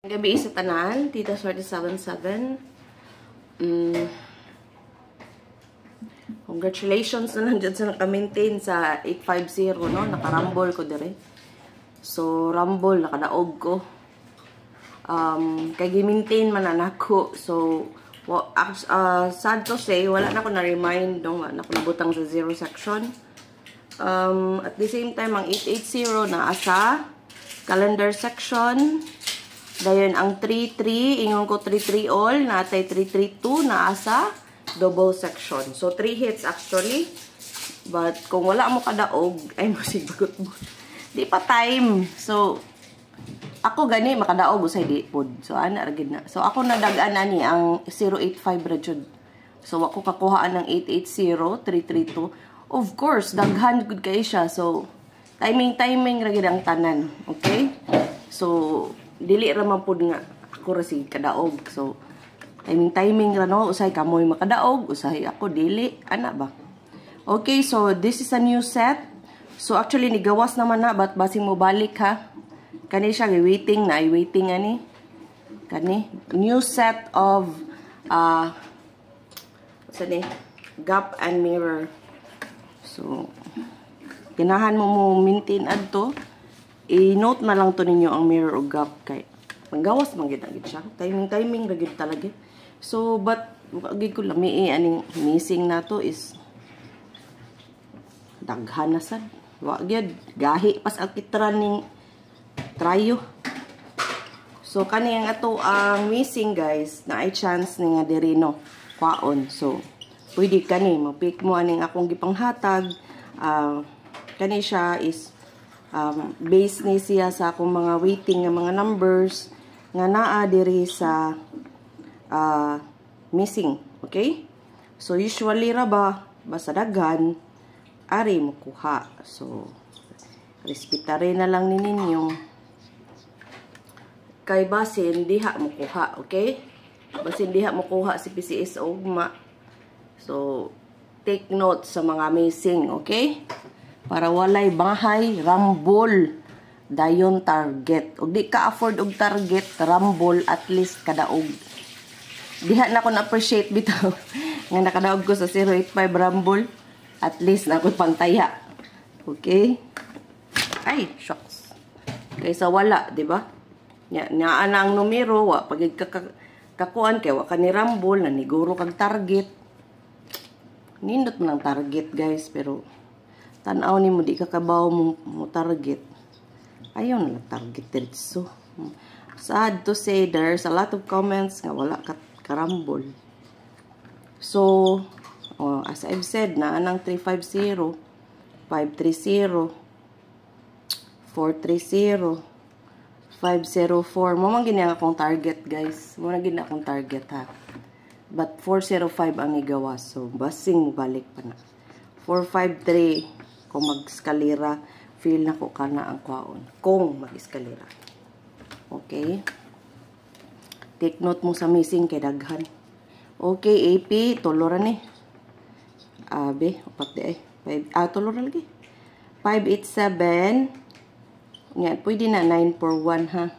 Gabi sa tanan, Tita Swerte 77. Congratulations na lang dyan sa naka-maintain sa 850, no? Naka-rumble ko dire. So, rumble, nakadaog ko. Kaya gi-maintain man na ako. So, sad to say, wala na ako na-remind, no? Wala na ako nabutang sa zero section. At the same time, ang 880 na asa calendar section. Dayon ang 33, ingon ko 33 all, natay 332 na asa double section. So 3 hits actually. But kung wala mo kadaog, ay mo sigbagot mo. Di pa time. So ako gani makadaog usay di pod. So ana ra gid na. So ako nadagaan ani ang 085 ra jud. So ako kakuhaan ng 880, 332. Of course, daghan gud kay siya. So timing ra gid ang tanan. Okay? So dili ra man pud nga ako ra si kadaog. So timing ra no, usay kamoy makadaog, usay ako dili ana ba. Okay, so this is a new set. So actually nigawas naman na, but basing mo balik ha. Kani siya waiting na, waiting ani. Kani new set of what's ni? Gap and mirror. So ganahan mo maintain adto. I-note na lang to ninyo ang mirror o gap kay panggawas man gid siya. Timing ra gid talaga. So but gid ko lami aning missing na to is daghan na sad. Wa gyud gahi pas ang kitran ning trayo. So kani ang ato ang missing guys na ay chance ni nga diri no kwaon. So pwede kani mo-pick mo aning akong gipanghatag. Kani siya is base ni siya sa akong mga waiting nga mga numbers nga naa diri sa missing. Okay? So usually ra ba basta daghan ari mo kuha. So respetare na lang ni ninyo kay basin diha mo kuha. Okay? Basin diha mo kuha si PCS ugma. So take note sa mga missing. Okay? Para walay bahay, rumble, dayon target. Og di ka afford og target, rumble at least kadaog. Diha na ko na-appreciate bitaw nga nakadaog ko sa 085 rumble. At least na ko pangtaya. Okay? Ay, shucks. Kaysa wala, di ba? Nyaan na ang numero, wa pagig kakuan kay wa ka ni rumble, naniguro kag target. Nindot man ang target, guys, pero tanaw ni mo di kakabaw mo target. Ayaw na lang target diretso. Sad to say, there's a lot of comments nga wala karambol. So, as I've said, na anang 350, 530, 430, 504. Mamang gini akong target, guys. Muna gini akong target, ha. But 405 ang igawas. So, basing mo balik pa na. 453. Kung mag-eskalera, feel na ko kana ang kwaon. Kung mag-eskalera. Okay? Take note mo sa missing kay daghan. Okay, AP, tuloran eh. Abe, upat di eh. Tuloran lagi. 587. Nga, pwede na 941 ha.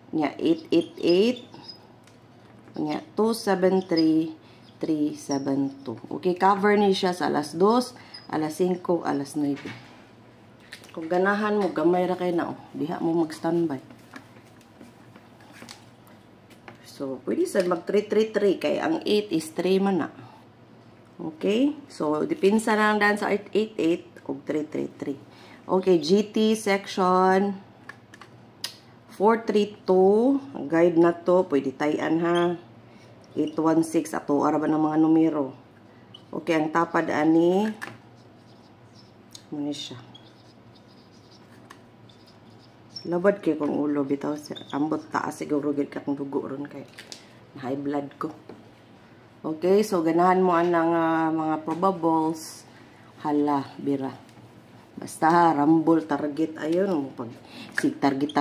Nga, 888. Nga, 273, 372. Okay, cover ni siya sa alas 2. Alas 5, alas 9. Kung ganahan mo, gamay ra kayo na. Diha mo mag-standby. So, pwede sa mag-333. Kaya ang 8 is 3 man na. Okay? So, dipinsa na lang daan sa 888 o 333. Okay, GT section 432. Ang guide na to. Pwede tayan ha. 816. Ato, araban ng mga numero. Okay, ang tapad ani muna siya. Labad kay kong ulo bitaw ambot taas siguro gid ka kung dugo ron kay high blood ko. Okay, so ganahan mo anang mga probables. Hala, bira. Basta ha, rumble target ayon pag sig target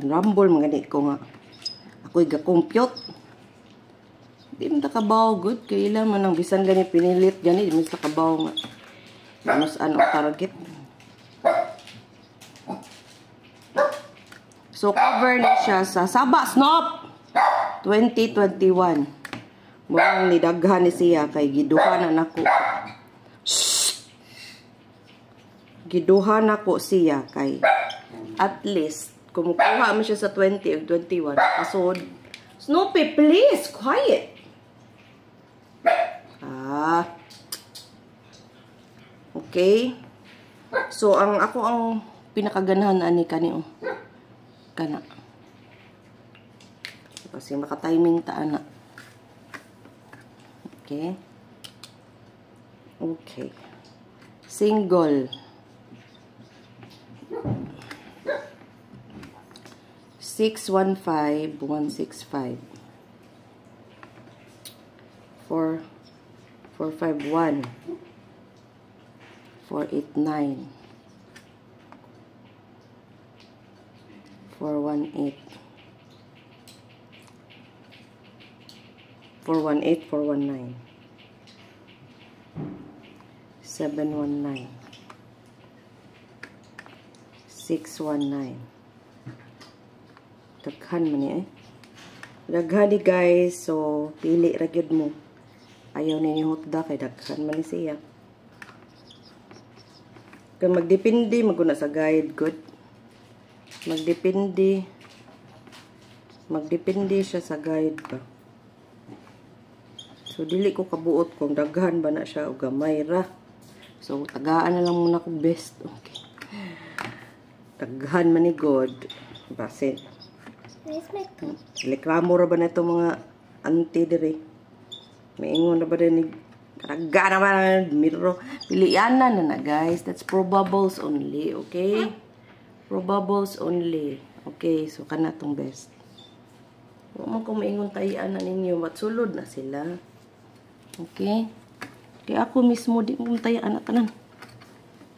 rumble magani ko nga. Ako'y ga-compute. Di mo takabaw good kay ilan man ang bisan gani pinilit gani di mo takabaw nga. Mas ano target. So, cover na siya sa Saba Snop 2021. Mukhang nidaghan ni siya kay giduhanan ako. Giduhan ako siya kay at least kumukuha mo siya sa 20 o 21. Kasod, Snoopy, please, quiet. Okay. So, ang pinakaganahan ani kani kana. Kasi maka-timing ta ana. Okay. Okay. Single. 615-165. 451. 489. 418. 419. 719. 619. Daghan man eh. Daghan ni guys. So, pili ra gyud mo. Ayaw ninyo hutda kay daghan man ni siya. Kung magdepende maguna sa guide good. Magdepende siya sa guide ba. So, dili ko kabuot kung daghan ba na siya o gamay ra. So, tagaan na lang muna ko best. Okay. Daghan man ni God. Basin. Likramo ra ba na ito mga auntie dire? May ingon na ba din karagga naman miro. Pilian na guys. That's probables only. Okay? Probables only. Okay. So, kana tong best. Huwag man kung maingon tayan na ninyo. Matsulod na sila. Okay? Kaya ako mismo di mo tayaan na tanan.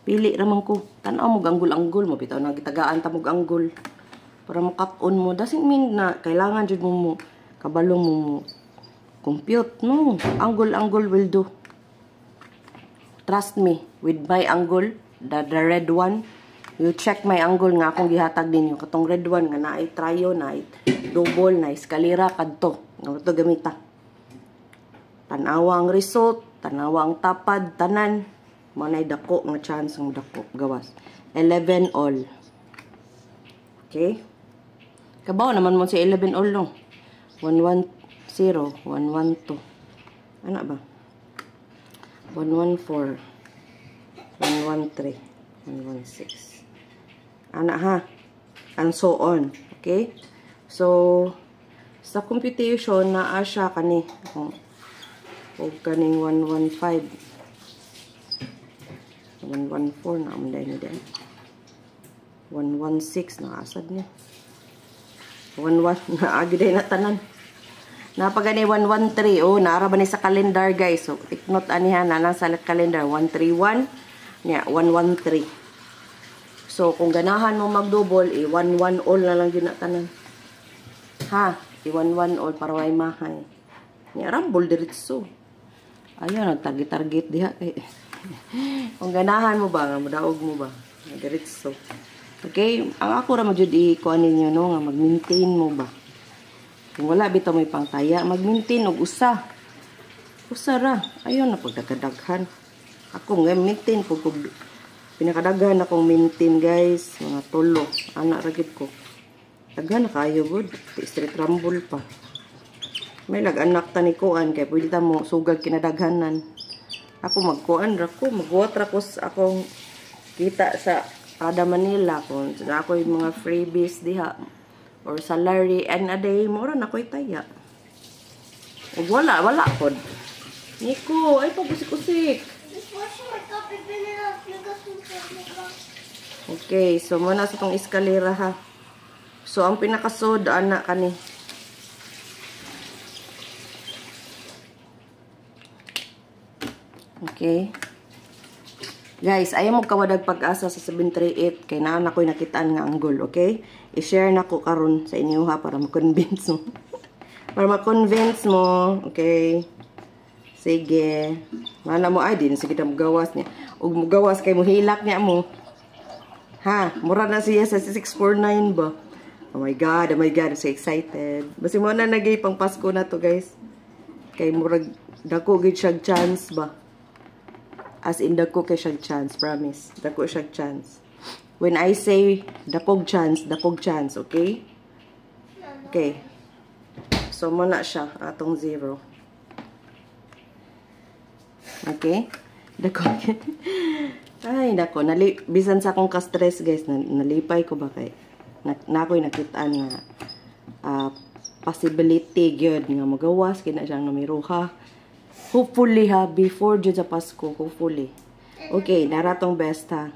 Pili raman ko. Tanaw mo anggol-anggol mo. Bitaw na gitagaan ta mo anggol. Para makap-on mo. Doesn't mean na kailangan jud mo kabalong mo compute. No. Angle will do. Trust me. With my angle, the red one, you check my angle nga akong gihatag ninyo. Katong red one nga naay trio, naay double, naay eskalera, kadto. Nga ito gamita. Tanawa ang result, tanawa ang tapad, tanan. Manay dako nga chance ang dako. Gawas. 11 all. Okay? Kabaw naman mo si 11 all no. 110, 112. Ano ba? 114, 113, 116. Ana ha. And so on. Okay? So, sa computation na asya kani. O kaning 115. 114 na amunday na din. 116 na asad niya. 11 na agiday na tanan. Napagani 113. Oh, naara ba ni sa calendar guys. So, take note aniha na nasa calendar 131 niya 113. So, kung ganahan mo mag-double, 11 all na lang yun na tanan. Ha? 11 all para way mahay. Niya rambol diretso. Ayun, nagtarget-target diha kay. Kung ganahan mo ba, nga mudaog mo ba? Diretso. Okay, ang ako ra mo jud i-kuan ninyo no nga mag-maintain mo ba. Kung wala bitaw may pangtaya, mag-maintain og usa. Usa ra. Ayun na pagdaghan. Ako nga maintain pug pinakadaghan akong maintain guys, mga tulo. Anak ra gid ko. Daghan na kayo gud. Street rumble pa. May lag-anak ta ni kuan kay pwede ta mo sugad kinadaghanan. Ako magkuan ra ko, magwat ra ko sa akong kita sa Ada Manila kung ako yung mga freebies diha or salary and a day mo ron ako'y taya. Ug wala pod. Nico, ay pagusik-usik. Okay, so muna sa tong eskalera ha. So ang pinakasod ana kani. Okay. Guys, ayaw mo kawadag pag-asa sa 738 kay naan ako'y nakitaan nga anggol, okay? I-share na ko karon sa inyo ha para ma-convince mo. Para ma-convince mo, okay? Sige. Mana mo ay din sige ta mugawas niya. Ug mugawas kay mo hilak niya mo. Ha, mura na siya sa 649 ba? Oh my God, I'm so excited. Basi mo na nagay pang Pasko na to, guys. Kay murag dako gid siya chance ba? As in dako kay siya chance, promise. Dako siya chance. When I say dakog chance, okay? Okay. So mo na siya atong 0. Okay? Dako. Ay, nako, bisan sa akong ka-stress, guys, nalipay ko ba kay nakoy nakitaan nga possibility gyud nga magawas kina siyang numero ha. Hopefully ha, before jud sa Pasko, hopefully. Okay, naratong best ha.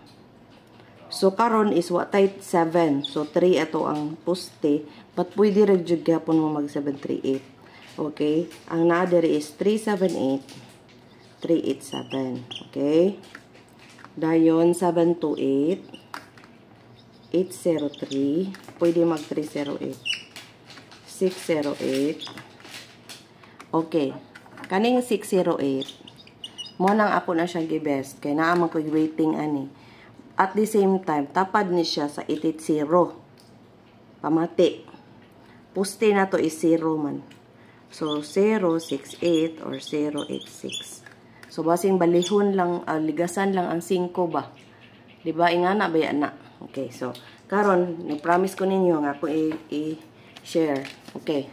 So karon is what type 7. So 3 ato ang poste, but pwede ra jud gyapon mo mag 738. Okay? Ang naa diri is 378 387. Okay? Dayon 728 803, pwede mag 308 608. Okay, kaning 608 mo nang ako na siya gi-best kay naa man ko rating ani. At the same time tapad ni siya sa 880 pamati. Poste na to is 0 man, so 068 or 086. So basing balihon lang, ligasan lang ang 5 ba, diba? Ingana ba yan na? Okay, so karon ni-promise ko ninyo nga ako i-share. Okay,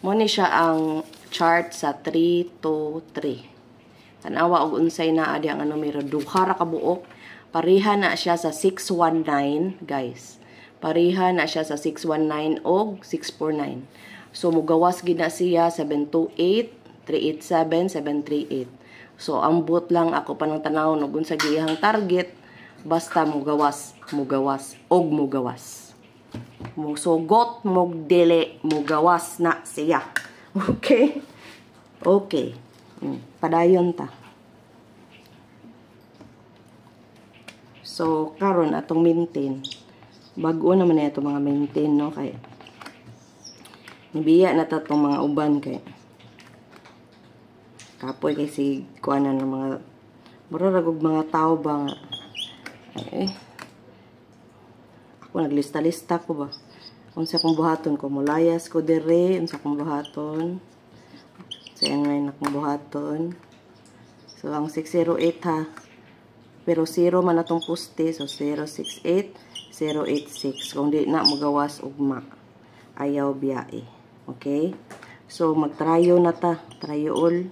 mo ni siya ang chart sa 3 to 3. Tanawa og unsay naa di ang numero, duha ra ka buok. Pareha na siya sa 619, guys. Pareha na siya sa 619 og 649. So mugawas gid na siya 728 387 738. So ambot lang ako pa nang tanaw og unsa giyang target. Basta mugawas. Musugot, mugdili, mugawas na siya. Okay? Okay. Padayon ta. So, karon atong maintain. Bago naman na itong mga maintain, no? Kaya, nibiya na ta itong mga uban kay kapoy kasi kuanan ng mga mararagog mga tao ba nga. Ako naglista-lista ko ba unsa kong buhaton ko, mulayas ko dire unsa kong buhaton sa ngayon akong buhaton. So ang 608 ha, pero 0 man atong poste, so 068 086 kung di na magawas ugma ayaw biyae. Okay, so magtrayo na ta, trayo all.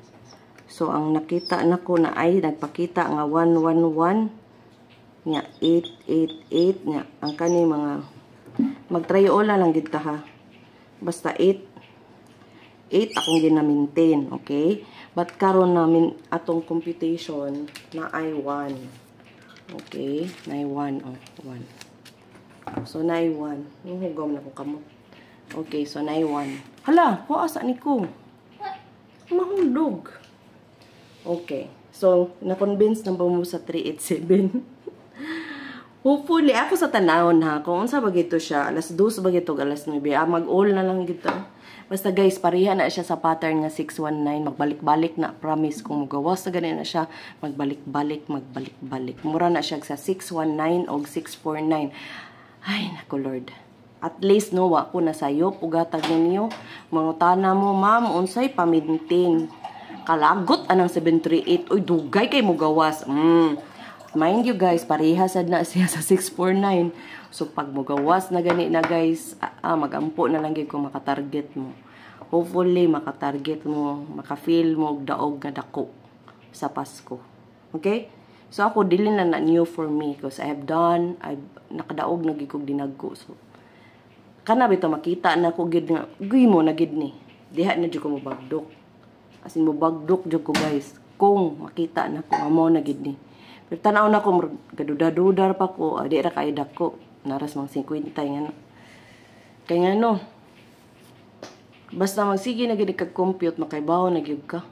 So ang nakita nako na ay nagpakita nga 111 nya 888 nya ang kani mga magtrayola lang gid ta ha, basta 8 akong gina-maintain. Okay, but karon namin atong computation na ay 1. Okay, na ay 1 1. So na ay 1 hugom na ko kamot. Okay, so na ay 1. Hala, asa ni ko mahulog. Okay, so na-convince na ba mo sa 387? Hopefully, ako sa tanawon ha, kung unsa ba gito siya, alas 2 ba gito, alas 9, mag-all na lang gito. Basta guys, pareha na siya sa pattern nga 619, magbalik-balik na, promise, kung magawas na ganyan na siya, magbalik-balik. Mura na siya sa 619 o 649. Ay, naku Lord. At least, no, ako na sayo, pugatag ninyo, mangutana mo, ma'am, unsay pa-maintain. Kalagot, anang 738, uy, dugay kay mo gawas. Mind you guys, pareha sad na siya sa 649. So pag mugawas na gani na guys, magampo na lang gyud kung makatarget mo. Hopefully makatarget mo, maka-feel mo og daog nga dako sa Pasko. Okay? So ako dili na new for me because I've nakadaog na gyud kog dinagko. So kana bitaw makita na ko gyud nga guy mo na gyud ni. Diha na jud ko mobagdok. As in mobagdok jud ko guys. Kung makita na ko amo na gyud ni. Pero tanaw na ko, gaduda-dudar pa ko, di ra kay dako, naras mang 50 nga. Kaya nga no, basta magsige na gid kag-compute, makaibaw na gyud ka.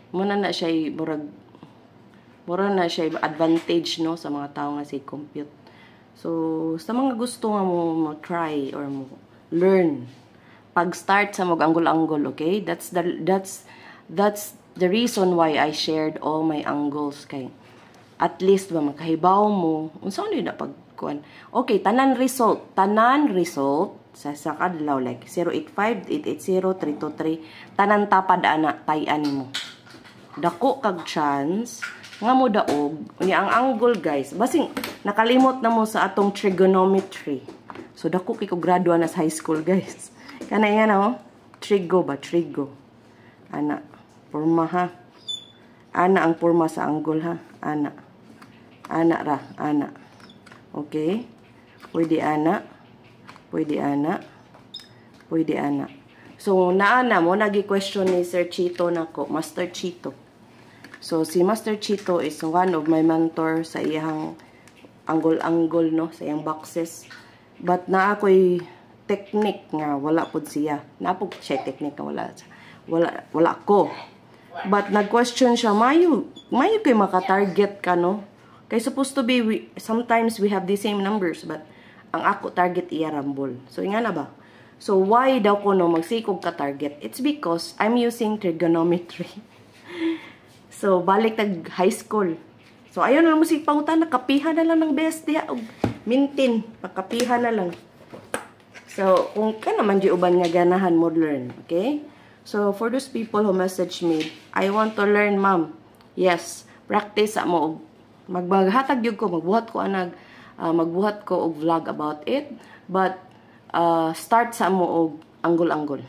Muna na siya mura na siya advantage no sa mga tao nga si compute. So sa mga gusto nga mo try or mo learn, pag start sa mag angle-angle, okay? That's the reason why I shared all my angles kay at least ba makahibaw mo unsa na pagkuan. Okay, tanan result sa kadlaw like 085-880-323 tanan tapad ana tay-an nimo. Dako kag chance nga mo daog unya ang angle guys. Basing nakalimot na mo sa atong trigonometry. So dako kay ko graduate na sa high school guys. Kana yan oh. Trigo ba? Trigo. Ana. Porma ha. Ana ang porma sa angle ha. Ana. Ana ra. Ana. Okay. Pwede ana. Pwede ana. Pwede ana. So, naana mo, nagi-question ni Sir Chito nako. Master Chito. So, si Master Chito is one of my mentor sa iyang angle-angle, no? Sa iyang boxes. But na ako'y technique nga wala pud siya. Napog siya technique nga wala ko. But nag-question siya, mayo kay maka-target ka no? Kay supposed to be sometimes we have the same numbers but ang ako target iya rambol. So nga na ba? So why daw ko no magsikog ka target? It's because I'm using trigonometry. So balik tag high school. So ayun na mo sig pangutan nakapihan na lang ng best diha og mintin, pakapihan na lang. So, kung ka naman di uban nga ganahan mo learn, okay? So, for those people who message me, I want to learn, ma'am. Yes, practice sa mo. Maghatag yun ko, magbuhat ko og vlog about it. But, start sa mo og angle-angle.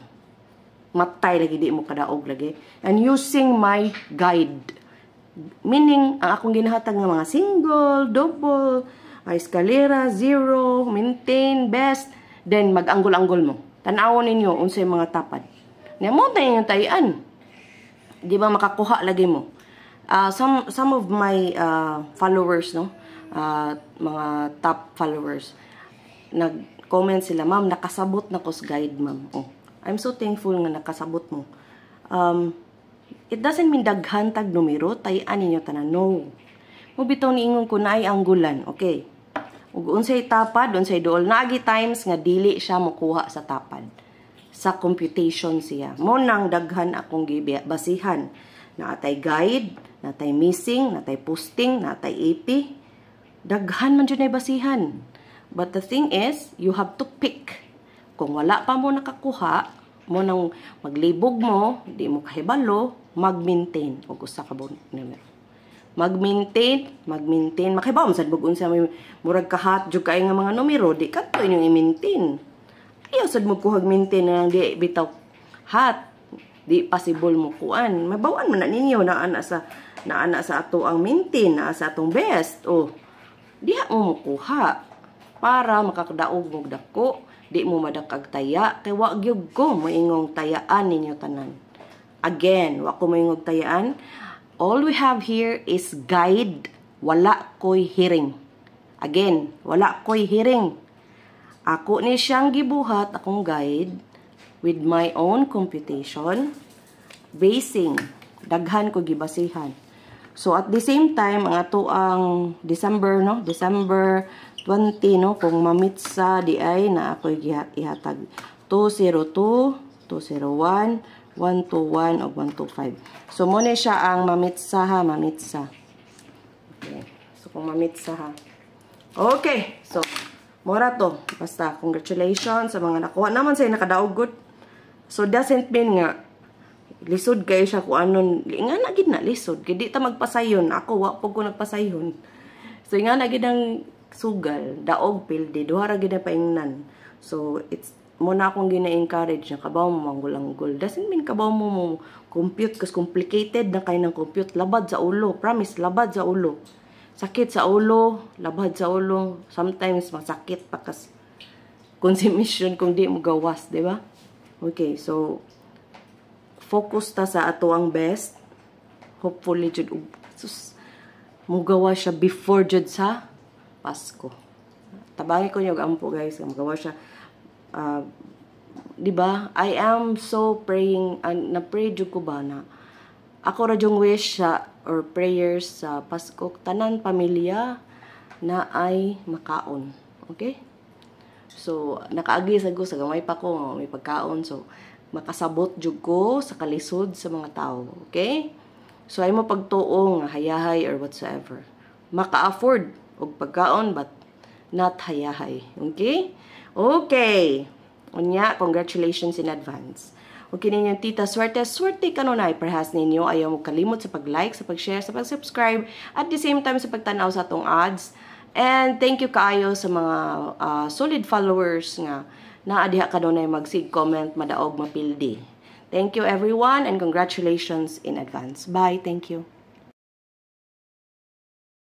Matay lagi, di mo kadaog lagi. And using my guide. Meaning, ang akong ginahatag ng mga single, double, escalera, zero, maintain, best, then mag-anggol-anggol mo. Tanawon ninyo unsay mga tapad. Nya mo tayo yung tayan. Di ba makakuha lagi mo. Some of my followers, no, mga top followers, nag-comment sila, ma'am, nakasabot na ko sa guide, ma'am. Oh, I'm so thankful nga nakasabot mo. It doesn't mean daghan tag numero, tayan ninyo tanan. No. Mo bitaw niingon ko na ay anggulan. Okay. Ug unsay tapad, unsay duol, naagi times nga dili siya makuha sa tapad. Sa computation siya. Mo nang daghan akong basihan. Naatay guide, naatay missing, naatay posting, naatay AP. Daghan man jud nay basihan. But the thing is, you have to pick. Kung wala pa mo nakakuha, mo nang maglibog mo, di mo kahibalo, mag-maintain og usa ka numero. Mag-maintain. Makibaw, masad bugon sa may murag kahat, jug kay nga mga numero, di kato inyong i-maintain. Ayaw sad mo kuhag maintain na lang di bitaw hat. Di possible mo kuan. Mabawan man na ninyo na ana sa ato ang maintain, na sa atong best. Oh, diha mo kuha para makakadaog mo dako, di mo madakag taya, kay wa gyud ko moingong tayaan ninyo tanan. Again, wa ko moingog tayaan. All we have here is guide. Wala ko'y hearing. Again, wala ko'y hearing. Ako ni siyang gibuhat, akong guide, with my own computation, basing. Daghan ko gibasihan. So, at the same time, ang ato ang December, no? December 20, no? Kung mamitsa di ay na ako'y ihatag. 202, 201, 121 o 125. So, muna siya ang mamitsa ha, mamitsa. Okay. So, kung mamitsa ha. Okay. So, mura to. Basta, congratulations sa mga nakuha. Naman sa'yo nakadaog good. So, doesn't mean nga, lisod kayo siya kung anon. Nga na gid na lisod. Kaya di ta magpasayon. Ako, wapog ko nagpasayon. So, nga na gid ang sugal. Daog pildi. Duhara gid na paingnan. So, it's muna akong gina-encourage na kabaw mo manggul-anggul. Doesn't mean kabaw mo compute kasi complicated na kayo ng compute. Labad sa ulo. Promise, labad sa ulo. Sakit sa ulo, labad sa ulo. Sometimes masakit pa kasi consumption kung di mo gawas, di ba? Okay, so focus ta sa ato ang best. Hopefully, jud mo gawa siya before jud sa Pasko. Tabangi ko yung ampo guys. Magawa siya. Diba? I am so praying, na-pray jud ko ba na ako ra jung wish sa or prayers sa Pasko tanan pamilya na ay makaon. Okay? So, nakaagi sa ko sa gamay pa ko, may pagkaon. So, makasabot jud ko sa kalisod sa mga tao. Okay? So, ay mo pagtuong hayahay or whatsoever. Maka-afford og pagkaon but not hayahay. Okay? Okay. Unya, congratulations in advance. Okay ninyong tita, swerte kanunay. Perhaps ninyo ayaw mo kalimot sa pag-like, sa pag-share, sa pag-subscribe, at the same time sa pagtanaw sa atong ads. And thank you kaayo sa mga solid followers nga na adiha kanunay mag-sig comment, madaog, mapildi. Thank you everyone and congratulations in advance. Bye. Thank you.